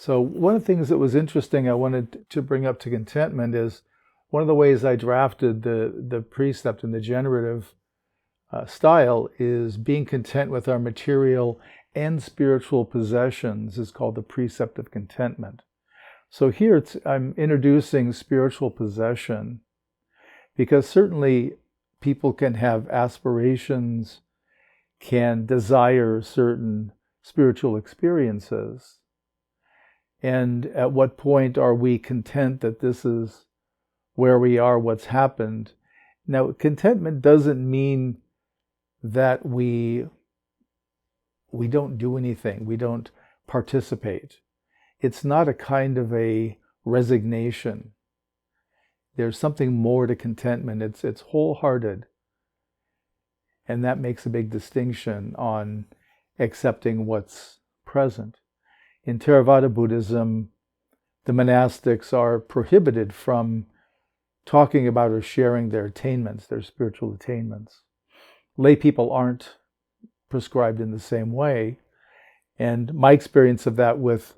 So one of the things that was interesting I wanted to bring up to contentment is one of the ways I drafted the precept in the generative style is being content with our material and spiritual possessions is called the precept of contentment. So here I'm introducing spiritual possession because certainly people can have aspirations, can desire certain spiritual experiences. And at what point are we content that this is where we are, what's happened? Now, contentment doesn't mean that we don't do anything, we don't participate. It's not a kind of a resignation. There's something more to contentment. It's wholehearted. And that makes a big distinction on accepting what's present. In Theravada Buddhism, the monastics are prohibited from talking about or sharing their attainments, their spiritual attainments. Lay people aren't prescribed in the same way. And my experience of that with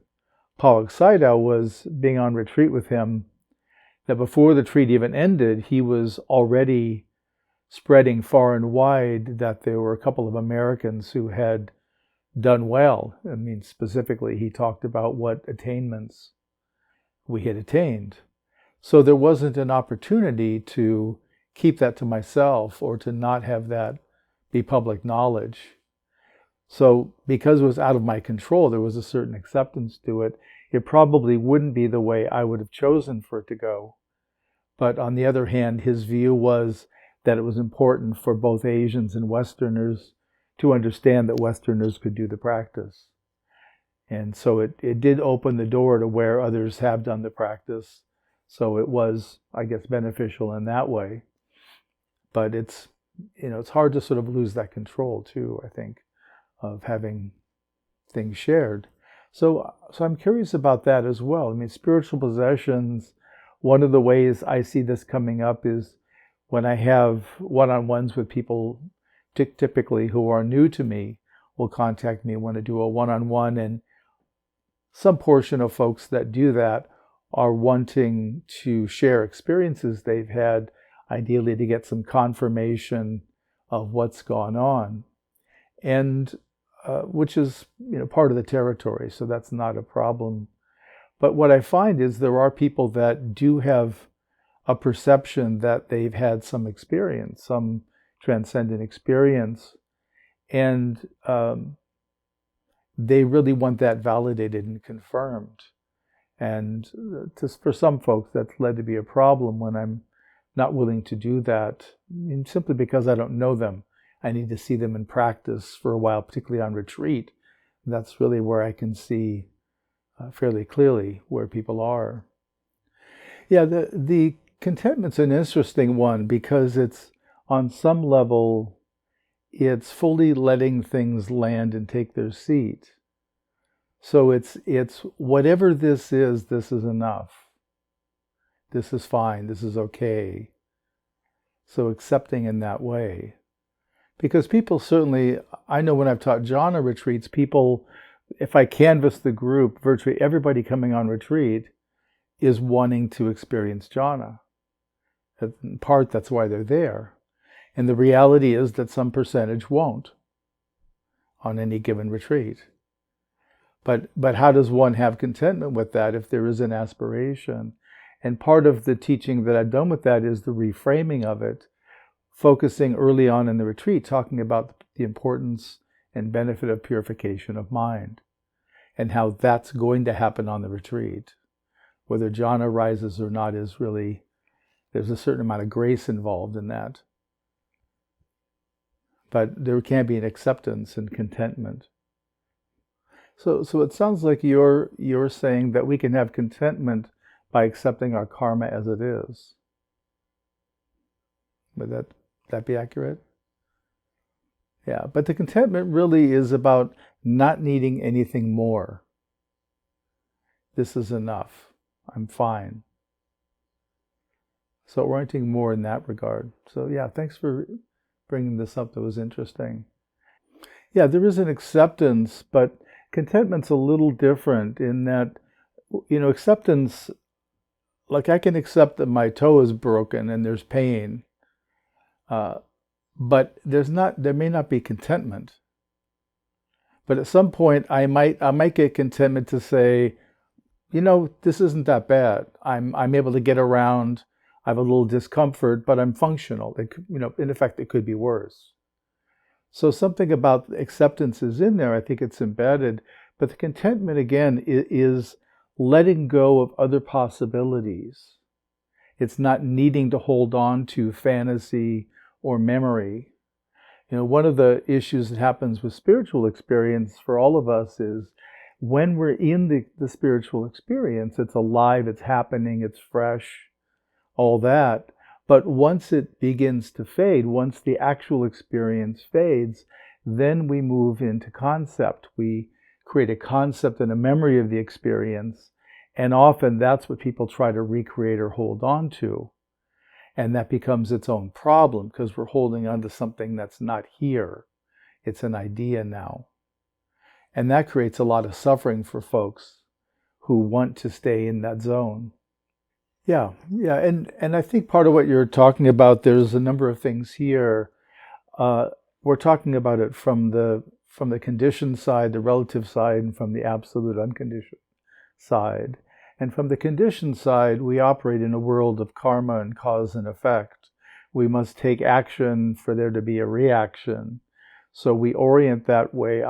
Paul Sayadaw was being on retreat with him, that before the retreat even ended, he was already spreading far and wide that there were a couple of Americans who had done well. I mean, specifically, he talked about what attainments we had attained. So there wasn't an opportunity to keep that to myself or to not have that be public knowledge. So because it was out of my control, there was a certain acceptance to it. It probably wouldn't be the way I would have chosen for it to go. But on the other hand, his view was that it was important for both Asians and Westerners to understand that Westerners could do the practice. And so it did open the door to where others have done the practice. So it was, I guess, beneficial in that way. But it's hard to sort of lose that control too, I think, of having things shared. So I'm curious about that as well. I mean, spiritual possessions, one of the ways I see this coming up is when I have one-on-ones with people typically who are new to me will contact me, want to do a one-on-one, and some portion of folks that do that are wanting to share experiences they've had, ideally to get some confirmation of what's gone on, and which is part of the territory, so that's not a problem. But what I find is there are people that do have a perception that they've had some experience, some transcendent experience, and they really want that validated and confirmed. And for some folks, that's led to be a problem when I'm not willing to do that, simply because I don't know them. I need to see them in practice for a while, particularly on retreat. That's really where I can see fairly clearly where people are. Yeah, the contentment's an interesting one because it's, on some level, it's fully letting things land and take their seat. So it's whatever this is enough. This is fine, this is okay. So accepting in that way. Because people certainly, I know when I've taught jhana retreats, people, if I canvass the group, virtually everybody coming on retreat is wanting to experience jhana. In part, that's why they're there. And the reality is that some percentage won't on any given retreat. But how does one have contentment with that if there is an aspiration? And part of the teaching that I've done with that is the reframing of it, focusing early on in the retreat, talking about the importance and benefit of purification of mind and how that's going to happen on the retreat. Whether jhana rises or not is really, there's a certain amount of grace involved in that. But there can be an acceptance and contentment. So it sounds like you're saying that we can have contentment by accepting our karma as it is. Would that be accurate? Yeah, but the contentment really is about not needing anything more. This is enough. I'm fine. So orienting more in that regard. So yeah, thanks for bringing this up. That was interesting. Yeah, there is an acceptance, but contentment's a little different in that acceptance, like I can accept that my toe is broken and there's pain, but there may not be contentment. But at some point, I might get contentment to say, this isn't that bad. I'm able to get around. I have a little discomfort, but I'm functional. In effect, it could be worse. So something about acceptance is in there. I think it's embedded. But the contentment, again, is letting go of other possibilities. It's not needing to hold on to fantasy or memory. One of the issues that happens with spiritual experience for all of us is when we're in the spiritual experience, it's alive, it's happening, it's fresh, all that. But once it begins to fade, once the actual experience fades, then we move into concept. We create a concept and a memory of the experience, and often that's what people try to recreate or hold on to. And that becomes its own problem because we're holding on to something that's not here. It's an idea now. And that creates a lot of suffering for folks who want to stay in that zone. Yeah. And I think part of what you're talking about, there's a number of things here. We're talking about it from the conditioned side, the relative side, and from the absolute unconditioned side. And from the conditioned side, we operate in a world of karma and cause and effect. We must take action for there to be a reaction. So we orient that way.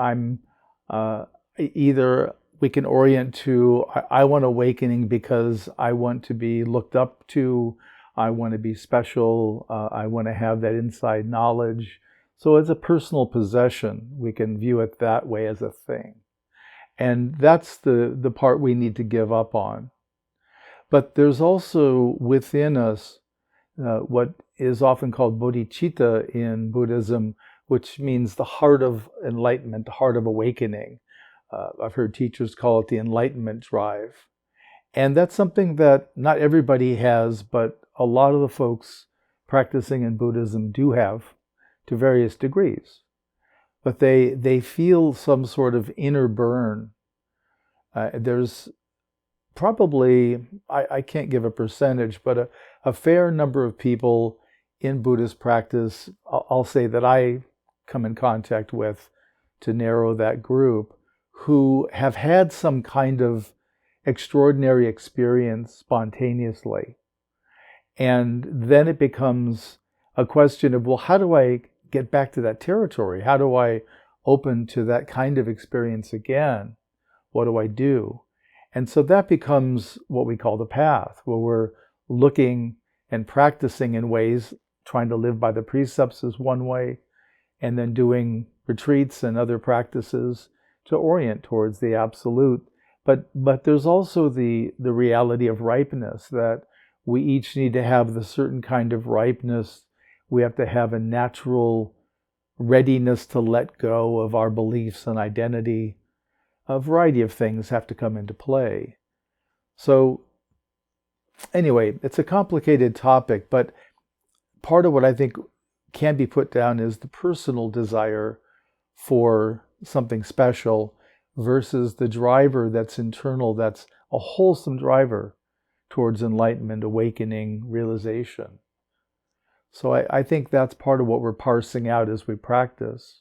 Either we can orient to, I want awakening because I want to be looked up to, I want to be special, I want to have that inside knowledge. So as a personal possession, we can view it that way as a thing. And that's the part we need to give up on. But there's also within us what is often called bodhicitta in Buddhism, which means the heart of enlightenment, the heart of awakening. I've heard teachers call it the enlightenment drive. And that's something that not everybody has, but a lot of the folks practicing in Buddhism do have to various degrees. But they feel some sort of inner burn. There's probably, I can't give a percentage, but a fair number of people in Buddhist practice, I'll say that I come in contact with to narrow that group, who have had some kind of extraordinary experience spontaneously. And then it becomes a question of, well, how do I get back to that territory? How do I open to that kind of experience again? What do I do? And so that becomes what we call the path, where we're looking and practicing in ways, trying to live by the precepts is one way, and then doing retreats and other practices to orient towards the absolute. But there's also the reality of ripeness, that we each need to have the certain kind of ripeness. We have to have a natural readiness to let go of our beliefs and identity. A variety of things have to come into play. So anyway, it's a complicated topic, but part of what I think can be put down is the personal desire for something special versus the driver that's internal, that's a wholesome driver towards enlightenment, awakening, realization. So I think that's part of what we're parsing out as we practice.